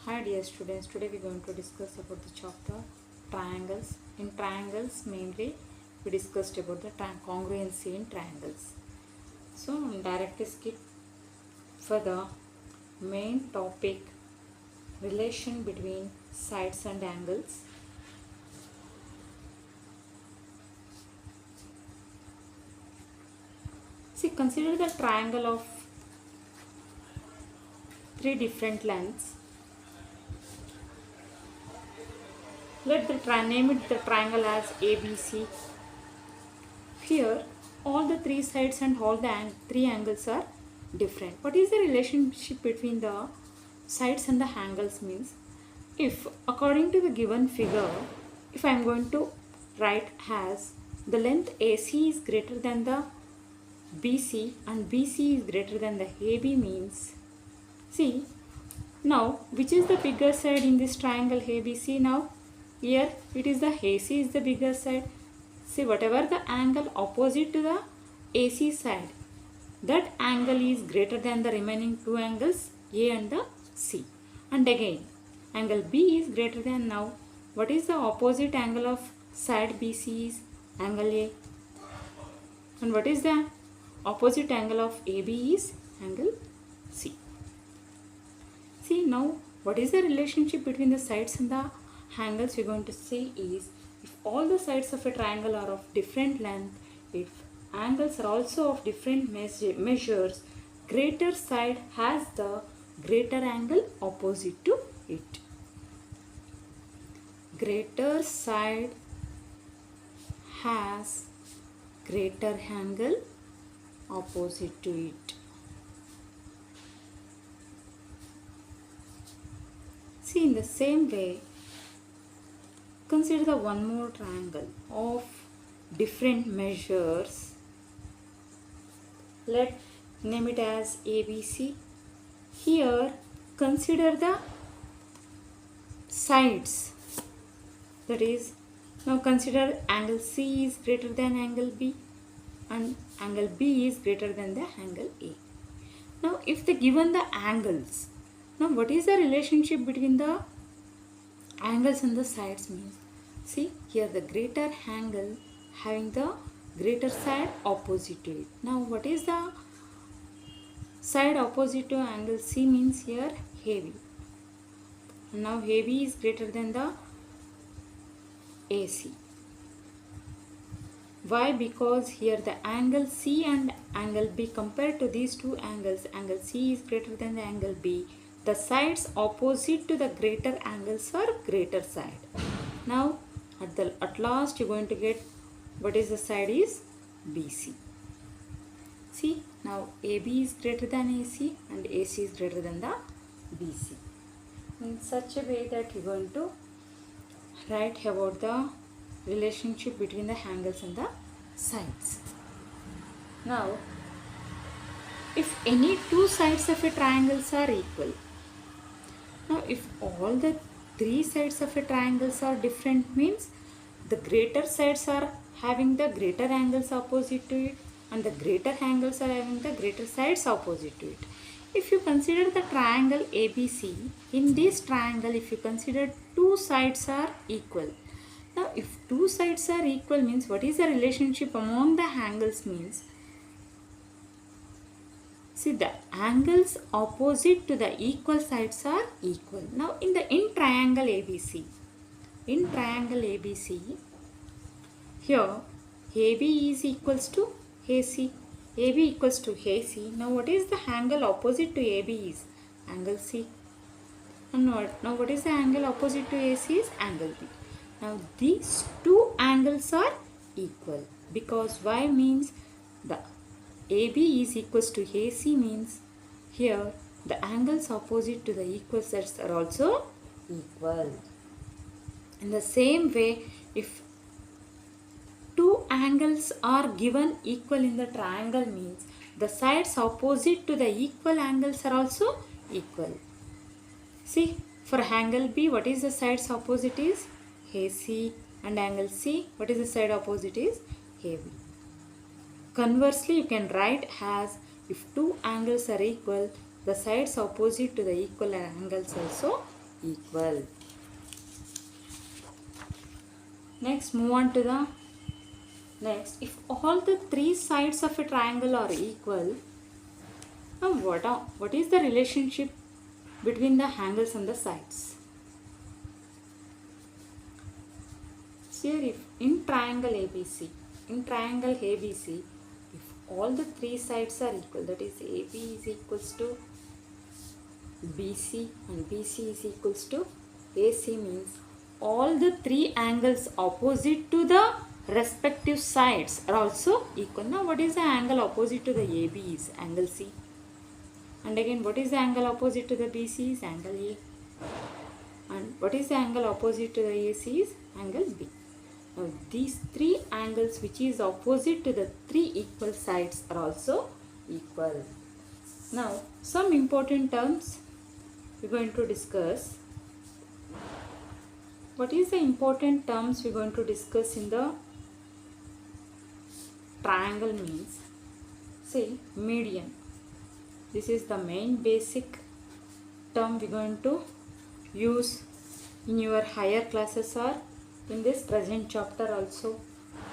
Hi dear students, today we are going to discuss about the chapter triangles. In triangles mainly we discussed about the congruency in triangles. So directly skip for the main topic, relation between sides and angles. See, consider the triangle of three different lengths. Let the name it the triangle as ABC. Here, all the three sides and all the three angles are different. What is the relationship between the sides and the angles means? If according to the given figure, if I am going to write as the length AC is greater than the BC and BC is greater than the AB means, see, now which is the bigger side in this triangle ABC? Now here it is the AC is the bigger side. See, whatever the angle opposite to the AC side, that angle is greater than the remaining two angles A and the C. And again, angle B is greater than, now what is the opposite angle of side BC is angle A. And what is the opposite angle of AB is angle C. See, now what is the relationship between the sides and the angles? We are going to say is, if all the sides of a triangle are of different length, if angles are also of different measures, greater side has the greater angle opposite to it. Greater side has greater angle opposite to it. See, in the same way, consider the one more triangle of different measures. Let name it as ABC. Here, consider the sides. That is, now consider angle C is greater than angle B and angle B is greater than the angle A. Now, if they given the angles, now what is the relationship between the angles and the sides means? See, here the greater angle having the greater side opposite to it. Now what is the side opposite to angle C means? Here AB. Now AB is greater than the AC. Why? Because here the angle C and angle B, compared to these two angles, angle C is greater than the angle B. The sides opposite to the greater angles are greater side. Now at last you are going to get what is the side is BC. See, now AB is greater than AC and AC is greater than the BC. In such a way that you are going to write about the relationship between the angles and the sides. Now, if any two sides of a triangle are equal, now if all the three sides of a triangle are different means, the greater sides are having the greater angles opposite to it and the greater angles are having the greater sides opposite to it. If you consider the triangle ABC, in this triangle if you consider two sides are equal. Now if two sides are equal means, what is the relationship among the angles means? See, the angles opposite to the equal sides are equal. Now in triangle ABC, here AB is equals to AC. AB equals to AC. Now what is the angle opposite to AB is angle C. And now what is the angle opposite to AC is angle B. Now these two angles are equal, because why means the AB is equals to AC means here the angles opposite to the equal sides are also equal. In the same way, if two angles are given equal in the triangle means the sides opposite to the equal angles are also equal. See, for angle B, what is the sides opposite is AC, and angle C, what is the side opposite is AB. Conversely, you can write as, if two angles are equal, the sides opposite to the equal angles also equal. Next, move on to the next. If all the three sides of a triangle are equal, now what is the relationship between the angles and the sides? So here, if in triangle ABC, if all the three sides are equal, that is AB is equals to BC and BC is equals to AC, means all the three angles opposite to the respective sides are also equal. Now what is the angle opposite to the AB is angle C. And again, what is the angle opposite to the BC is angle A. And what is the angle opposite to the AC is angle B. Now these three angles which is opposite to the three equal sides are also equal. Now some important terms we are going to discuss. What is the important terms we are going to discuss in the triangle means? Say median. This is the main basic term we are going to use in your higher classes or in this present chapter also.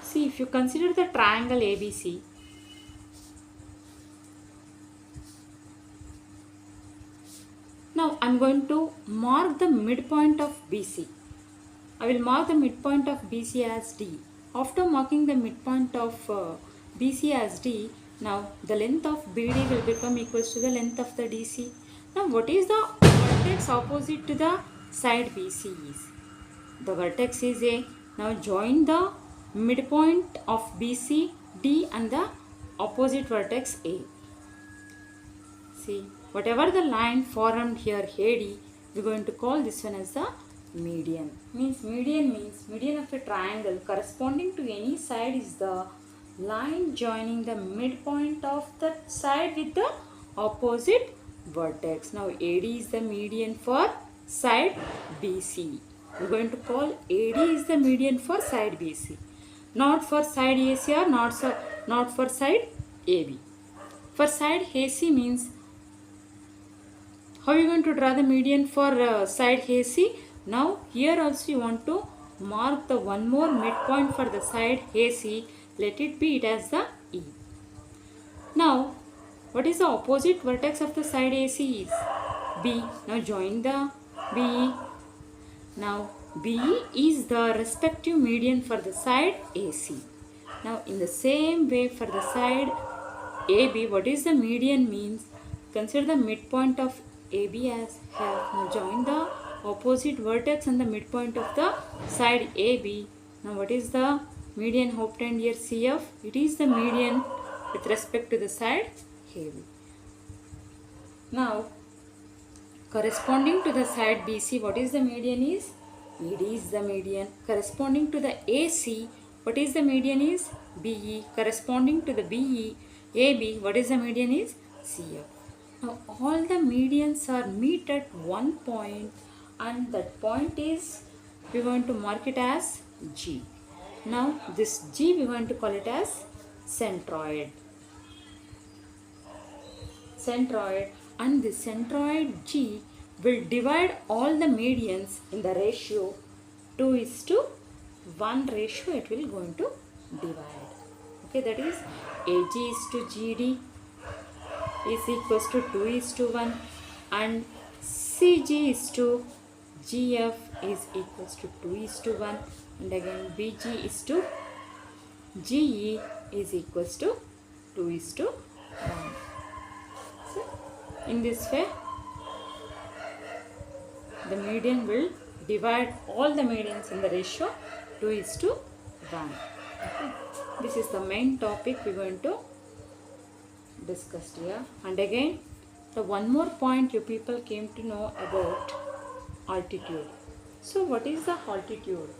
See, if you consider the triangle ABC, now I am going to mark the midpoint of BC. I will mark the midpoint of BC as D. After marking the midpoint of BC as D, now the length of BD will become equals to the length of the DC. Now what is the vertex opposite to the side BC is? The vertex is A. Now join the midpoint of BC, D and the opposite vertex A. See, whatever the line formed here AD, we are going to call this one as the median. Median of a triangle corresponding to any side is the line joining the midpoint of the side with the opposite vertex. Now AD is the median for side BC. We are going to call AD is the median for side BC, not for side AC or not for side AB. For side AC means, how are you going to draw the median for side AC? Now here also you want to mark the one more midpoint for the side AC. Let it be as the E. Now what is the opposite vertex of the side AC is B. Now join the BE. Now BE is the respective median for the side AC. Now in the same way for the side AB, what is the median means? Consider the midpoint of AB as half. Now join the opposite vertex and the midpoint of the side AB. Now what is the median obtained here? CF. It is the median with respect to the side AB. Now corresponding to the side BC, what is the median is? ED is the median. Corresponding to the AC, what is the median is? BE. Corresponding to the BE, AB, what is the median is? CF. Now all the medians are meet at one point, and that point is, we want to mark it as G. Now this G we want to call it as centroid. And the centroid G will divide all the medians in the ratio 2:1 ratio. It will going to divide. Okay, that is AG is to GD is equals to 2:1 and CG is to GF is equals to 2:1 and again BG is to GE is equals to 2:1. So in this way the median will divide all the medians in the ratio 2:1. Okay. This is the main topic we are going to discuss here. And again, the one more point you people came to know about altitude. So what is the altitude?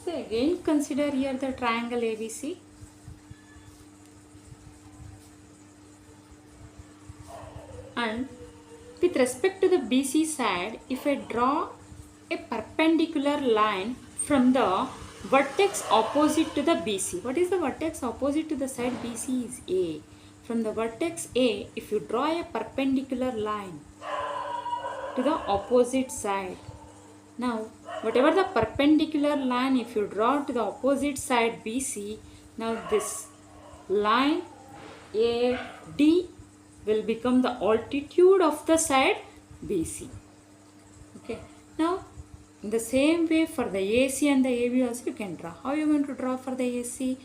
So again consider here the triangle ABC. And with respect to the BC side, if I draw a perpendicular line from the vertex opposite to the BC. What is the vertex opposite to the side BC is A. from the vertex A, if you draw a perpendicular line to the opposite side. Now, whatever the perpendicular line, if you draw to the opposite side BC, now this line AD will become the altitude of the side BC. Okay. Now, in the same way for the AC and the AB also you can draw. How are you going to draw for the AC?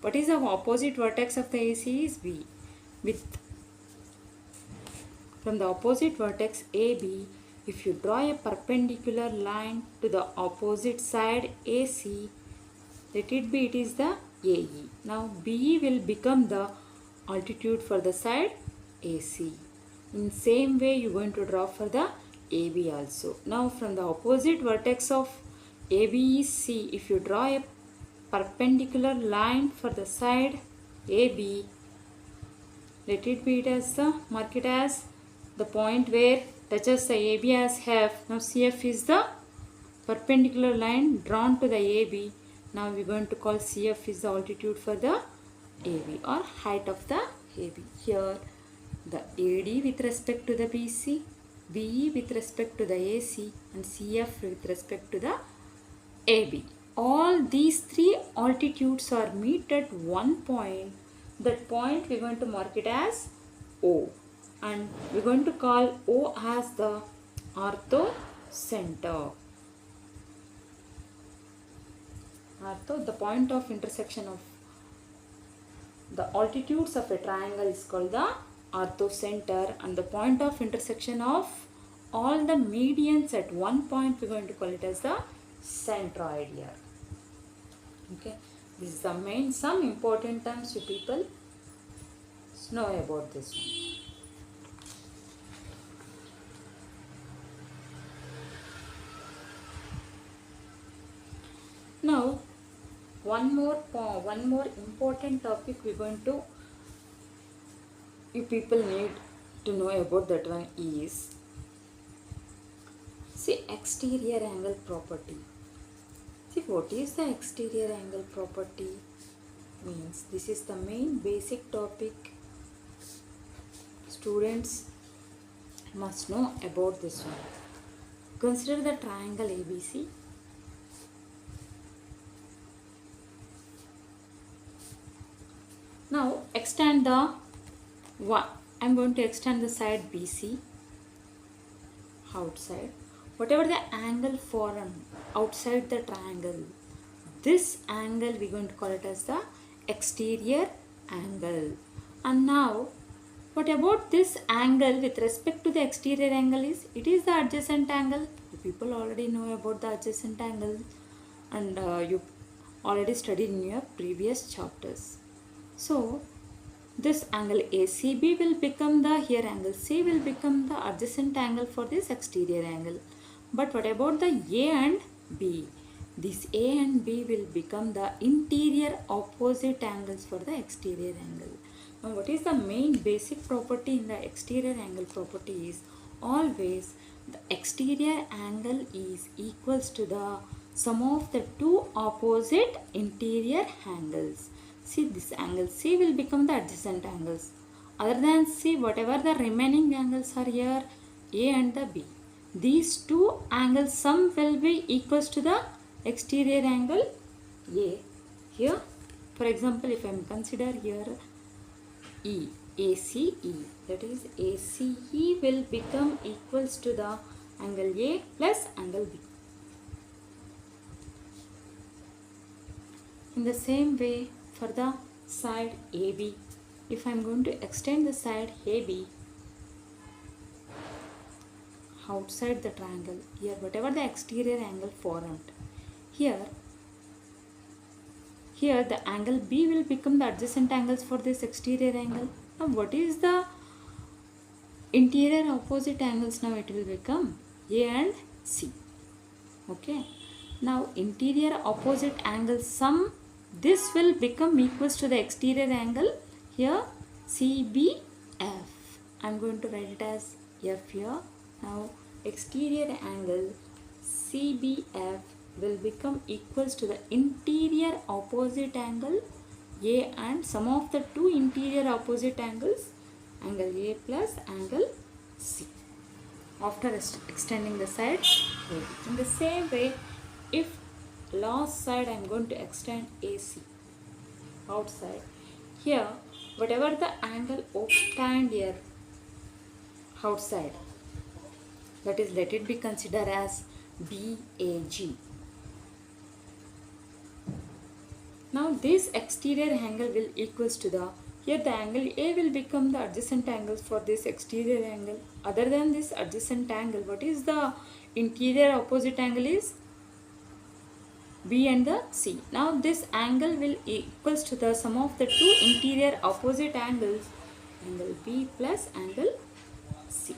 What is the opposite vertex of the AC is B. From the opposite vertex AB, if you draw a perpendicular line to the opposite side AC, let it be, it is the AE. Now BE will become the altitude for the side AC. In same way you are going to draw for the AB also. Now from the opposite vertex of AB is C, if you draw a perpendicular line for the side AB, let it be, it as the, mark it as the point where touches the AB as F. Now CF is the perpendicular line drawn to the AB. Now we are going to call CF is the altitude for the AB or height of the AB. Here the AD with respect to the BC, BE with respect to the AC, and CF with respect to the AB. All these three altitudes are meet at one point. That point we are going to mark it as O, and we are going to call O as the ortho center. Ortho, the point of intersection of the altitudes of a triangle is called the ortho center, and the point of intersection of all the medians at one point we are going to call it as the centroid here. Okay, this is the main, some important terms you people know about this one. Now one more important topic we are going to, you people need to know about that one is, see, exterior angle property. See, what is the exterior angle property? Means this is the main basic topic students must know about this one. Consider the triangle ABC. Now extend the one. I am going to extend the side BC outside. Whatever the angle formed outside the triangle, this angle we are going to call it as the exterior angle. And now what about this angle with respect to the exterior angle is, it is the adjacent angle. You people already know about the adjacent angle, and you already studied in your previous chapters. So this angle ACB will become the, here angle C will become the adjacent angle for this exterior angle. But what about the A and B? This A and B will become the interior opposite angles for the exterior angle. Now what is the main basic property in the exterior angle property is, always the exterior angle is equals to the sum of the two opposite interior angles. See, this angle C will become the adjacent angles. Other than C, whatever the remaining angles are here, A and the B, these two angles sum will be equals to the exterior angle A. Here, for example, if I am consider here E, ACE, that is ACE will become equals to the angle A plus angle B. In the same way, for the side AB, if I am going to extend the side AB outside the triangle, here whatever the exterior angle formed, here the angle B will become the adjacent angles for this exterior angle. Now what is the interior opposite angles? Now it will become A and C. Okay, now interior opposite angle sum, this will become equals to the exterior angle here CBF. I am going to write it as F here. Now exterior angle CBF will become equals to the interior opposite angle A and sum of the two interior opposite angles, angle A plus angle C. After extending the side AB. In the same way, if last side I am going to extend AC outside, here whatever the angle obtained here outside, that is, let it be considered as BAG. Now this exterior angle will equals to the, here the angle A will become the adjacent angles for this exterior angle. Other than this adjacent angle, what is the interior opposite angle is? B and the C. Now this angle will equals to the sum of the two interior opposite angles, angle B plus angle C.